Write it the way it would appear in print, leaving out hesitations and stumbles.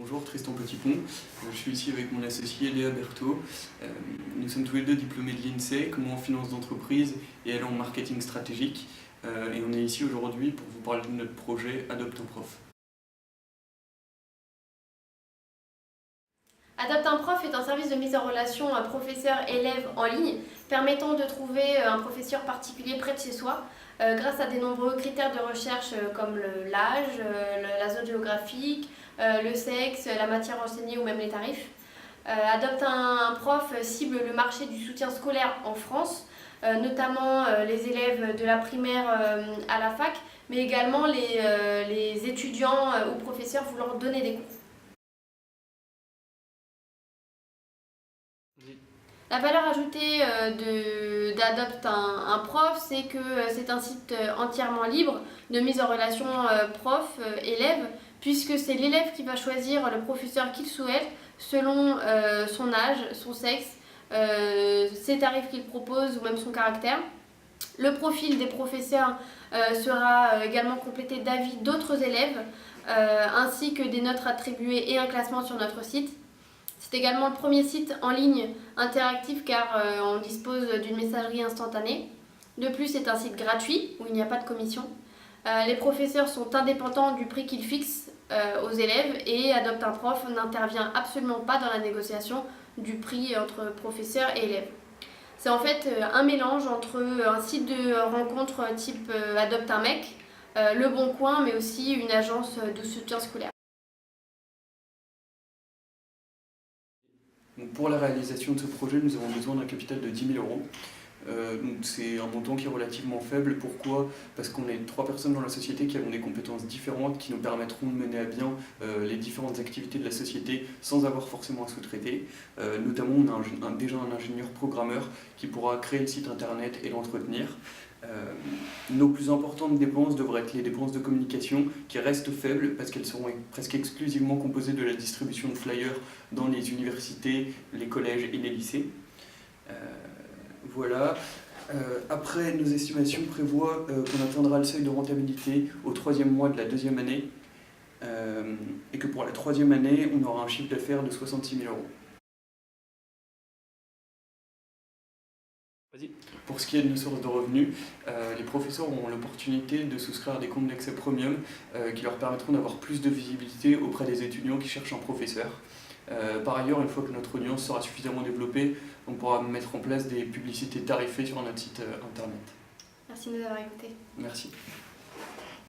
Bonjour, Tristan Petitpont. Je suis ici avec mon associé Léa Berthaud. Nous sommes tous les deux diplômés de l'INSEC, moi en finance d'entreprise et elle en marketing stratégique. Et on est ici aujourd'hui pour vous parler de notre projet Adopte un prof. Adopte un prof est un service de mise en relation professeur-élève en ligne permettant de trouver un professeur particulier près de chez soi grâce à des nombreux critères de recherche comme l'âge, la zone géographique, le sexe, la matière enseignée ou même les tarifs. Adopte un prof cible le marché du soutien scolaire en France, notamment les élèves de la primaire à la fac, mais également les étudiants ou professeurs voulant donner des cours. La valeur ajoutée d'Adopte un prof, c'est que c'est un site entièrement libre de mise en relation prof-élève, puisque c'est l'élève qui va choisir le professeur qu'il souhaite selon son âge, son sexe, ses tarifs qu'il propose ou même son caractère. Le profil des professeurs sera également complété d'avis d'autres élèves, ainsi que des notes attribuées et un classement sur notre site. C'est également le premier site en ligne interactif car on dispose d'une messagerie instantanée. De plus, c'est un site gratuit où il n'y a pas de commission. Les professeurs sont indépendants du prix qu'ils fixent aux élèves et Adopte un prof n'intervient absolument pas dans la négociation du prix entre professeurs et élèves. C'est en fait un mélange entre un site de rencontre type Adopte un mec, Le Bon Coin, mais aussi une agence de soutien scolaire. Donc pour la réalisation de ce projet, nous avons besoin d'un capital de 10 000 €. Donc c'est un montant qui est relativement faible. Pourquoi ? Parce qu'on est 3 personnes dans la société qui avons des compétences différentes qui nous permettront de mener à bien les différentes activités de la société sans avoir forcément à sous-traiter. Notamment, on a déjà un ingénieur programmeur qui pourra créer le site internet et l'entretenir. Nos plus importantes dépenses devraient être les dépenses de communication qui restent faibles parce qu'elles seront presque exclusivement composées de la distribution de flyers dans les universités, les collèges et les lycées. Voilà. Après, nos estimations prévoient qu'on atteindra le seuil de rentabilité au 3e mois de la 2e année et que pour la 3e année, on aura un chiffre d'affaires de 66 000 €. Pour ce qui est de nos sources de revenus, les professeurs auront l'opportunité de souscrire à des comptes d'accès premium qui leur permettront d'avoir plus de visibilité auprès des étudiants qui cherchent un professeur. Par ailleurs, une fois que notre audience sera suffisamment développée, on pourra mettre en place des publicités tarifées sur notre site internet. Merci de nous avoir écoutés. Merci.